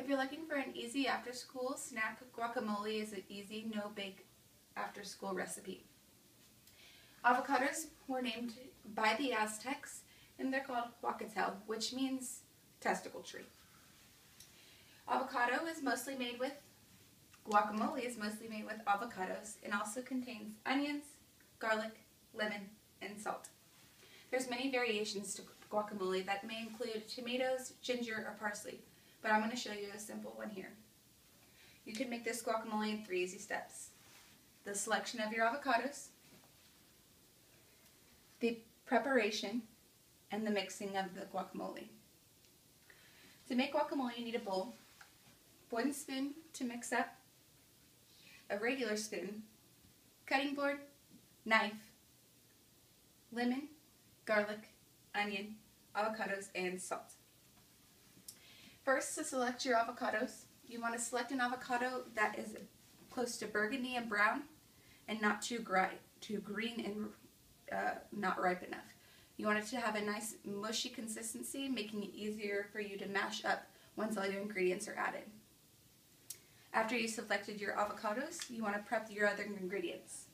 If you're looking for an easy after-school snack, guacamole is an easy, no-bake after-school recipe. Avocados were named by the Aztecs, and they're called guacatel, which means testicle tree. Guacamole is mostly made with avocados and also contains onions, garlic, lemon, and salt. There's many variations to guacamole that may include tomatoes, ginger, or parsley, but I'm going to show you a simple one here. You can make this guacamole in 3 easy steps. The selection of your avocados, the preparation, and the mixing of the guacamole. To make guacamole, you need a bowl, 1 spoon to mix up, a regular spoon, cutting board, knife, lemon, garlic, onion, avocados, and salt. First, to select your avocados, you want to select an avocado that is close to burgundy and brown and not too green and not ripe enough. You want it to have a nice mushy consistency, making it easier for you to mash up once all your ingredients are added. After you selected your avocados, you want to prep your other ingredients.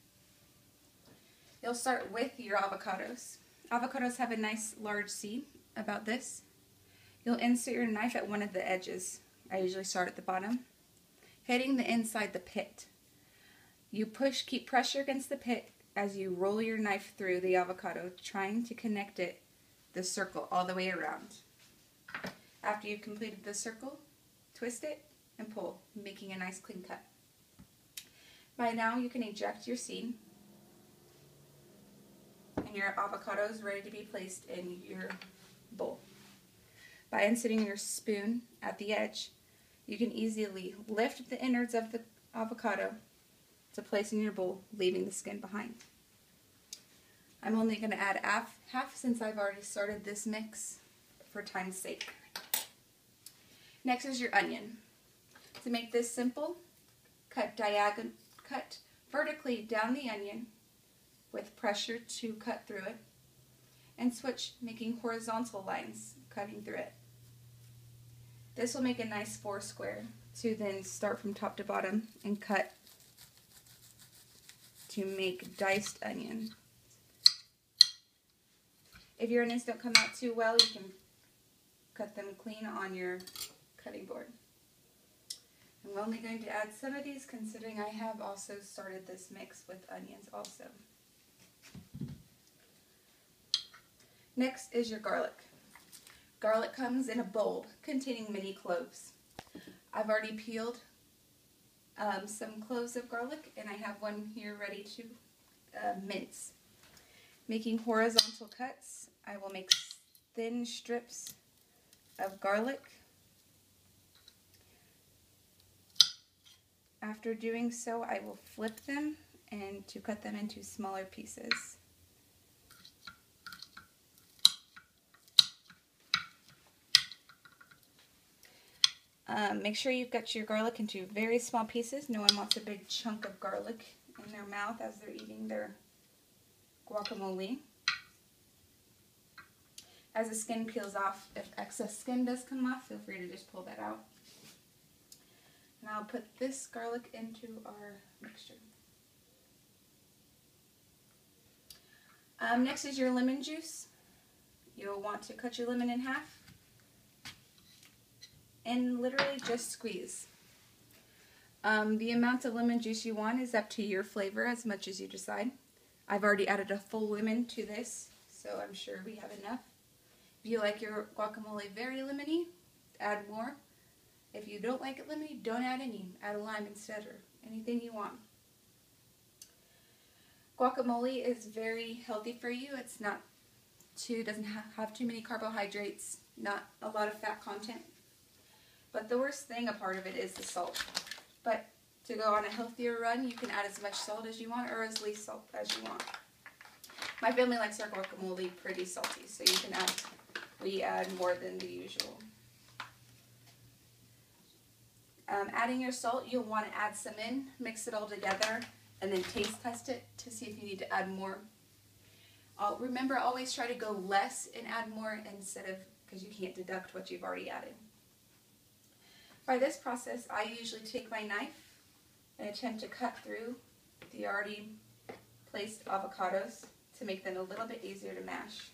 You'll start with your avocados. Avocados have a nice large seed, about this. You'll insert your knife at one of the edges. I usually start at the bottom, hitting the inside the pit. You keep pressure against the pit as you roll your knife through the avocado, trying to connect the circle all the way around. After you've completed the circle, twist it and pull, making a nice clean cut. By now you can eject your seed, and your avocado is ready to be placed in your bowl. By inserting your spoon at the edge, you can easily lift the innards of the avocado to place in your bowl, leaving the skin behind. I'm only going to add half since I've already started this mix for time's sake. Next is your onion. To make this simple, cut vertically down the onion with pressure to cut through it, and switch, making horizontal lines cutting through it. This will make a nice 4 square to then start from top to bottom and cut to make diced onion. If your onions don't come out too well, you can cut them clean on your cutting board. I'm only going to add some of these, considering I have also started this mix with onions also. Next is your garlic. Garlic comes in a bulb containing many cloves. I've already peeled some cloves of garlic, and I have one here ready to mince. Making horizontal cuts, I will make thin strips of garlic. After doing so, I will flip them and to cut them into smaller pieces. Make sure you've got your garlic into very small pieces. No one wants a big chunk of garlic in their mouth as they're eating their guacamole. As the skin peels off, if excess skin does come off, feel free to just pull that out. And I'll put this garlic into our mixture. Next is your lemon juice. You'll want to cut your lemon in half and literally just squeeze. The amount of lemon juice you want is up to your flavor, as much as you decide. I've already added a full lemon to this, so I'm sure we have enough. If you like your guacamole very lemony, add more. If you don't like it lemony, don't add any. Add a lime instead, or anything you want. Guacamole is very healthy for you. It's doesn't have too many carbohydrates, not a lot of fat content. But the worst thing, a part of it, is the salt. But to go on a healthier run, you can add as much salt as you want or as least salt as you want. My family likes our guacamole pretty salty, so we add more than the usual. Adding your salt, you'll want to add some in, mix it all together, and then taste test it to see if you need to add more. Remember, always try to go less and add more instead of, because you can't deduct what you've already added. By this process, I usually take my knife and attempt to cut through the already placed avocados to make them a little bit easier to mash.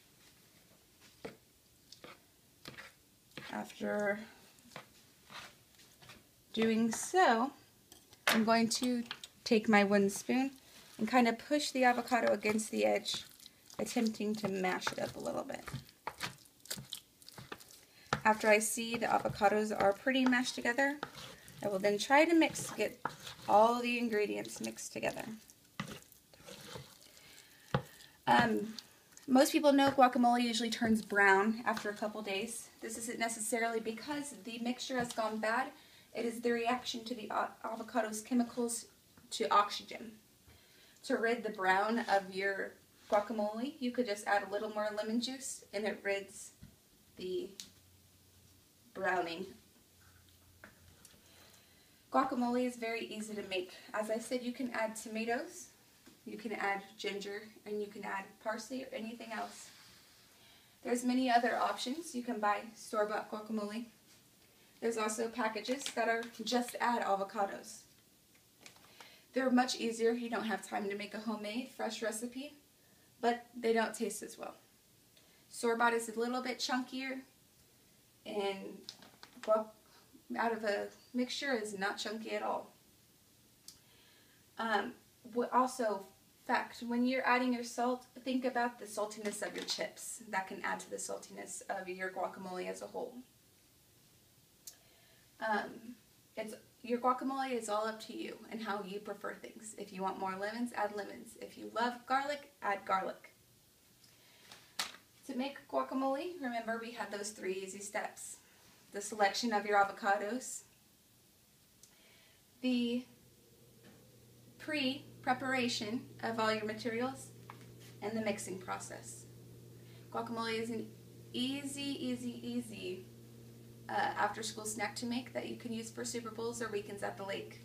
After doing so, I'm going to take my wooden spoon and kind of push the avocado against the edge, attempting to mash it up a little bit. After I see the avocados are pretty mashed together, I will then try to get all the ingredients mixed together. Most people know guacamole usually turns brown after a couple days. This isn't necessarily because the mixture has gone bad. It is the reaction to the avocado's chemicals to oxygen. To rid the brown of your guacamole, you could just add a little more lemon juice and it rids the browning. Guacamole is very easy to make. As I said, you can add tomatoes, you can add ginger, and you can add parsley or anything else. There's many other options. You can buy store-bought guacamole. There's also packages that are just add avocados. They're much easier. You don't have time to make a homemade, fresh recipe, but they don't taste as well. Store-bought is a little bit chunkier, and out of a mixture is not chunky at all. Fact, when you're adding your salt, think about the saltiness of your chips. That can add to the saltiness of your guacamole as a whole. Your guacamole is all up to you and how you prefer things. If you want more lemons, add lemons. If you love garlic, add garlic. To make guacamole, remember we had those 3 easy steps. The selection of your avocados, the pre-preparation of all your materials, and the mixing process. Guacamole is an easy after-school snack to make that you can use for Super Bowls or weekends at the lake.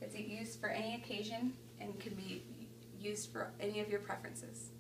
It's used for any occasion and can be used for any of your preferences.